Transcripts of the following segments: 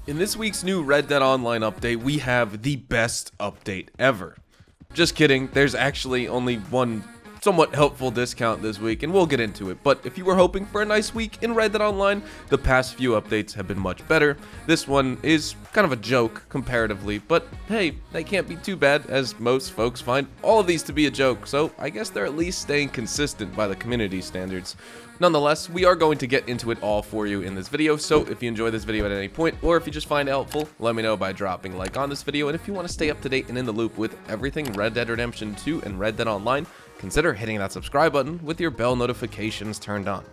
In this week's new Red Dead Online update, we have the best update ever. Just kidding, there's actually only one somewhat helpful discount this week, and we'll get into it. But if you were hoping for a nice week in Red Dead Online, the past few updates have been much better. This one is kind of a joke comparatively, but hey, they can't be too bad, as most folks find all of these to be a joke, so I guess they're at least staying consistent by the community standards. Nonetheless, we are going to get into it all for you in this video, so if you enjoy this video at any point, or if you just find it helpful, let me know by dropping a like on this video, and if you want to stay up to date and in the loop with everything Red Dead Redemption 2 and Red Dead Online, consider hitting that subscribe button with your bell notifications turned on.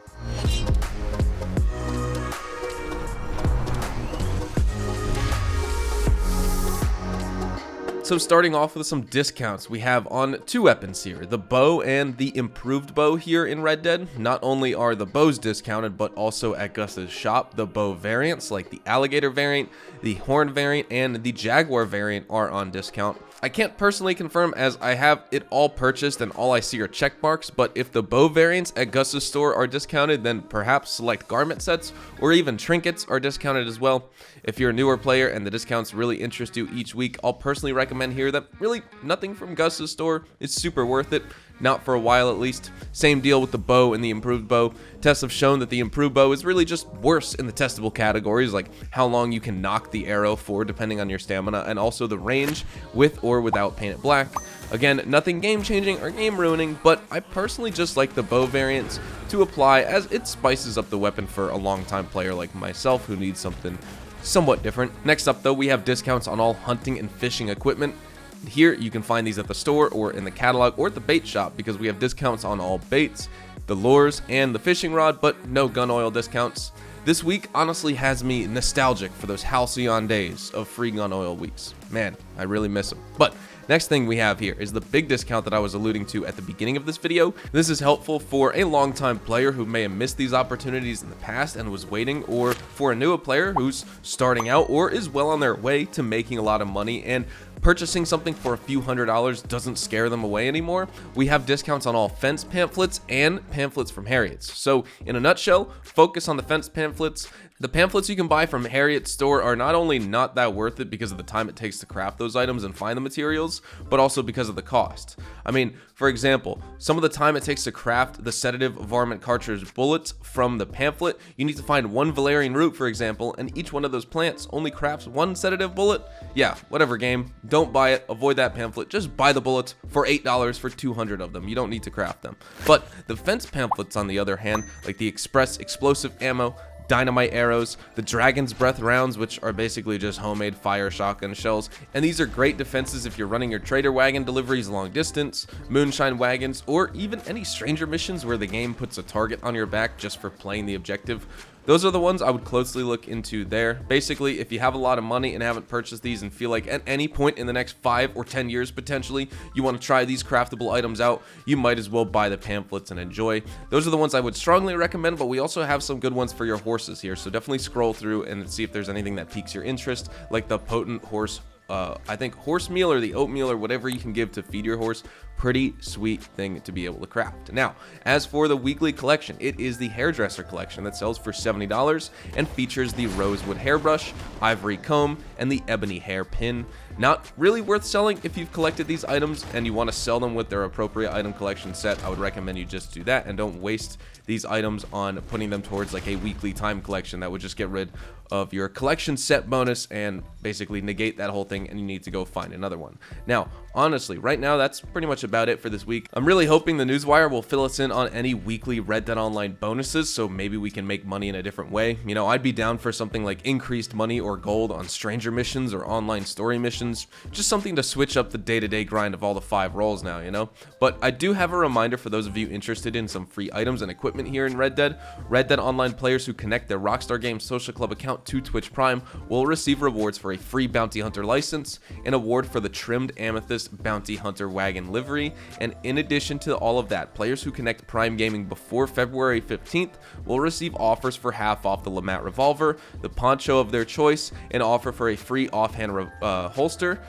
So starting off with some discounts, we have on two weapons here, the bow and the improved bow here in Red Dead. Not only are the bows discounted, but also at Gus's shop, the bow variants like the alligator variant, the horn variant, and the jaguar variant are on discount. I can't personally confirm as I have it all purchased and all I see are check marks, but if the bow variants at Gus's store are discounted, then perhaps select garment sets or even trinkets are discounted as well. If you're a newer player and the discounts really interest you each week, I'll personally recommend here that really nothing from Gus's store is super worth it. Not for a while at least. Same deal with the bow and the improved bow. Tests have shown that the improved bow is really just worse in the testable categories, like how long you can knock the arrow for depending on your stamina, and also the range with or without painted black. Again, nothing game changing or game ruining, but I personally just like the bow variants to apply as it spices up the weapon for a long time player like myself who needs something somewhat different. Next up though, we have discounts on all hunting and fishing equipment. Here you can find these at the store or in the catalog or at the bait shop because we have discounts on all baits, the lures, and the fishing rod, but no gun oil discounts. This week honestly has me nostalgic for those halcyon days of free gun oil weeks. Man, I really miss them. But next thing we have here is the big discount that I was alluding to at the beginning of this video. This is helpful for a longtime player who may have missed these opportunities in the past and was waiting, or for a newer player who's starting out or is well on their way to making a lot of money and purchasing something for a few $100s doesn't scare them away anymore. We have discounts on all fence pamphlets and pamphlets from Harriet's. So in a nutshell, focus on the fence pamphlets. The pamphlets you can buy from Harriet's store are not only not that worth it because of the time it takes to craft those items and find the materials, but also because of the cost. I mean, for example, some of the time it takes to craft the sedative varmint cartridge bullets from the pamphlet, you need to find one valerian root, for example, and each one of those plants only crafts one sedative bullet. Yeah, whatever game, don't buy it, avoid that pamphlet, just buy the bullets for $8 for 200 of them. You don't need to craft them. But the fence pamphlets, on the other hand, like the express explosive ammo, dynamite arrows, the dragon's breath rounds, which are basically just homemade fire shotgun shells, and these are great defenses if you're running your trader wagon deliveries long distance, moonshine wagons, or even any stranger missions where the game puts a target on your back just for playing the objective. Those are the ones I would closely look into there. Basically, if you have a lot of money and haven't purchased these and feel like at any point in the next 5 or 10 years potentially you want to try these craftable items out, you might as well buy the pamphlets and enjoy. Those are the ones I would strongly recommend, but we also have some good ones for your horses here, so definitely scroll through and see if there's anything that piques your interest, like the potent horse I think horse meal or the oatmeal or whatever you can give to feed your horse. Pretty sweet thing to be able to craft. Now, as for the weekly collection, it is the hairdresser collection that sells for $70 and features the rosewood hairbrush, ivory comb, and the ebony hairpin. Not really worth selling if you've collected these items and you want to sell them with their appropriate item collection set. I would recommend you just do that and don't waste these items on putting them towards like a weekly time collection that would just get rid of your collection set bonus and basically negate that whole thing, and you need to go find another one. Now, honestly, right now that's pretty much about it for this week. I'm really hoping the Newswire will fill us in on any weekly Red Dead Online bonuses, so maybe we can make money in a different way. You know, I'd be down for something like increased money or gold on stranger missions or online story missions, just something to switch up the day-to-day grind of all the 5 roles now, you know? But I do have a reminder for those of you interested in some free items and equipment here in Red Dead. Red Dead Online players who connect their Rockstar Games social club account to Twitch Prime will receive rewards for a free bounty hunter license, an award for the trimmed amethyst bounty hunter wagon livery, and in addition to all of that, players who connect Prime Gaming before February 15th will receive offers for half off the LeMat revolver, the poncho of their choice, an offer for a free offhand holster,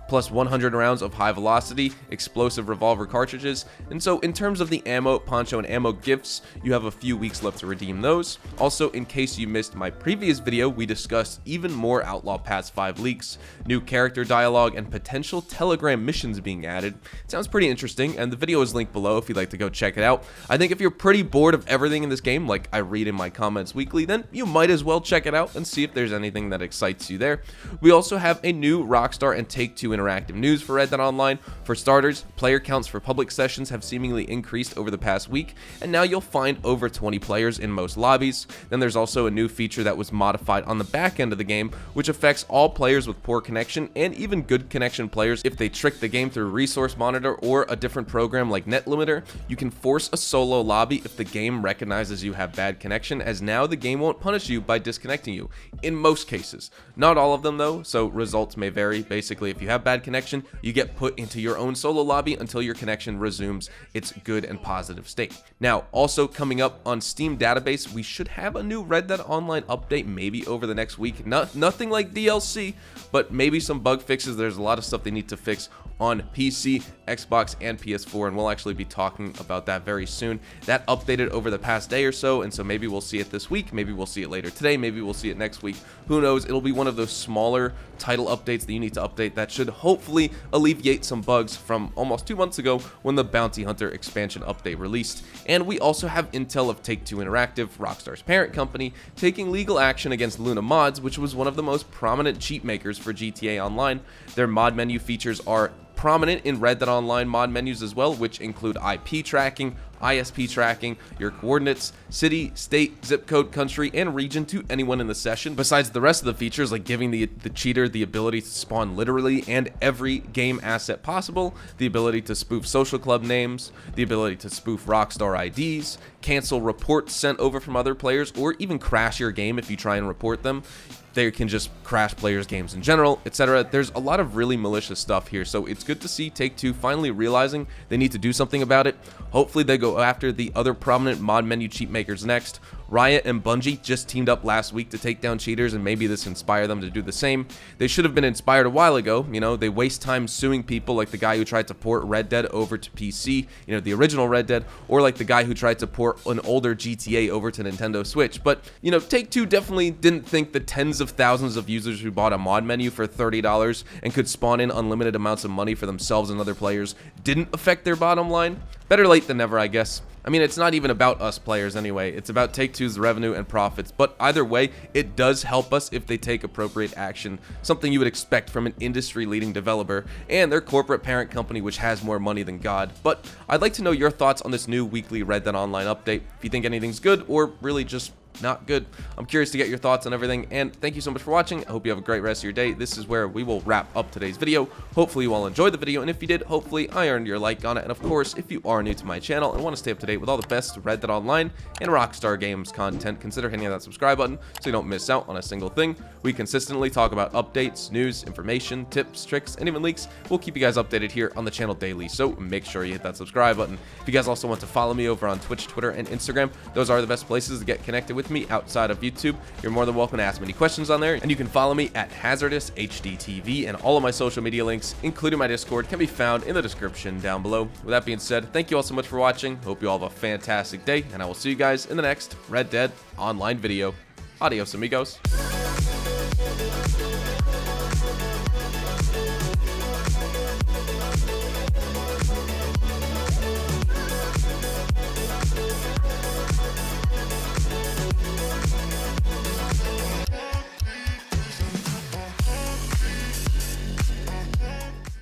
plus 100 rounds of high velocity, explosive revolver cartridges. And so in terms of the ammo, poncho, and ammo gifts, you have a few weeks left to redeem those. Also, in case you missed my previous video, we discussed even more Outlaw Pass 5 leaks, new character dialogue, and potential Telegram missions being added. It sounds pretty interesting, and the video is linked below if you'd like to go check it out. I think if you're pretty bored of everything in this game, like I read in my comments weekly, then you might as well check it out and see if there's anything that excites you there. We also have a new Rockstar and Take-Two interactive news for Red Dead Online. For starters, player counts for public sessions have seemingly increased over the past week, and now you'll find over 20 players in most lobbies. Then there's also a new feature that was modified on the back end of the game, which affects all players with poor connection and even good connection players. If they trick the game through Resource Monitor or a different program like Net Limiter, you can force a solo lobby if the game recognizes you have bad connection, as now the game won't punish you by disconnecting you, in most cases. Not all of them though, so results may vary. Basically, if you have bad connection, you get put into your own solo lobby until your connection resumes its good and positive state. Now, also coming up on Steam database, we should have a new Red Dead Online update maybe over the next week. Nothing like DLC, but maybe some bug fixes. There's a lot of stuff they need to fix on PC, Xbox, and PS4, and we'll actually be talking about that very soon. That updated over the past day or so, and so maybe we'll see it this week, maybe we'll see it later today, maybe we'll see it next week. Who knows? It'll be one of those smaller title updates that you need to update that should hopefully alleviate some bugs from almost 2 months ago when the Bounty Hunter expansion update released. And we also have intel of Take-Two Interactive, Rockstar's parent company, taking legal action against Luna Mods, which was one of the most prominent cheat makers for GTA Online. Their mod menu features are prominent in Red Dead Online mod menus as well, which include IP tracking, ISP tracking, your coordinates, city, state, zip code, country, and region to anyone in the session, besides the rest of the features like giving the cheater the ability to spawn literally and every game asset possible, the ability to spoof social club names, the ability to spoof Rockstar IDs, cancel reports sent over from other players, or even crash your game if you try and report them. They can just crash players' games in general, etc. There's a lot of really malicious stuff here, so it's good to see Take-Two finally realizing they need to do something about it. Hopefully they go after the other prominent mod menu cheat makers next. Riot and Bungie just teamed up last week to take down cheaters, and maybe this inspire them to do the same. They should have been inspired a while ago. You know, they waste time suing people like the guy who tried to port Red Dead over to PC, you know, the original Red Dead, or like the guy who tried to port an older GTA over to Nintendo Switch. But, you know, Take-Two definitely didn't think the tens of thousands of users who bought a mod menu for $30 and could spawn in unlimited amounts of money for themselves and other players didn't affect their bottom line. Better late than never, I guess. I mean, it's not even about us players anyway. It's about Take-Two's revenue and profits. But either way, it does help us if they take appropriate action, something you would expect from an industry-leading developer and their corporate parent company, which has more money than God. But I'd like to know your thoughts on this new weekly Red Dead Online update. If you think anything's good or really just not good, I'm curious to get your thoughts on everything, and thank you so much for watching. I hope you have a great rest of your day. This is where we will wrap up today's video. Hopefully you all enjoyed the video, and if you did, hopefully I earned your like on it. And of course, if you are new to my channel and want to stay up to date with all the best Red Dead Online and Rockstar Games content, consider hitting that subscribe button so you don't miss out on a single thing. We consistently talk about updates, news, information, tips, tricks, and even leaks. We'll keep you guys updated here on the channel daily, so make sure you hit that subscribe button. If you guys also want to follow me over on Twitch, Twitter, and Instagram, those are the best places to get connected with me outside of YouTube. You're more than welcome to ask me any questions on there, and you can follow me at HazardousHDTV, and all of my social media links, including my Discord, can be found in the description down below. With that being said, thank you all so much for watching. Hope you all have a fantastic day, and I will see you guys in the next Red Dead Online video. Adios, amigos.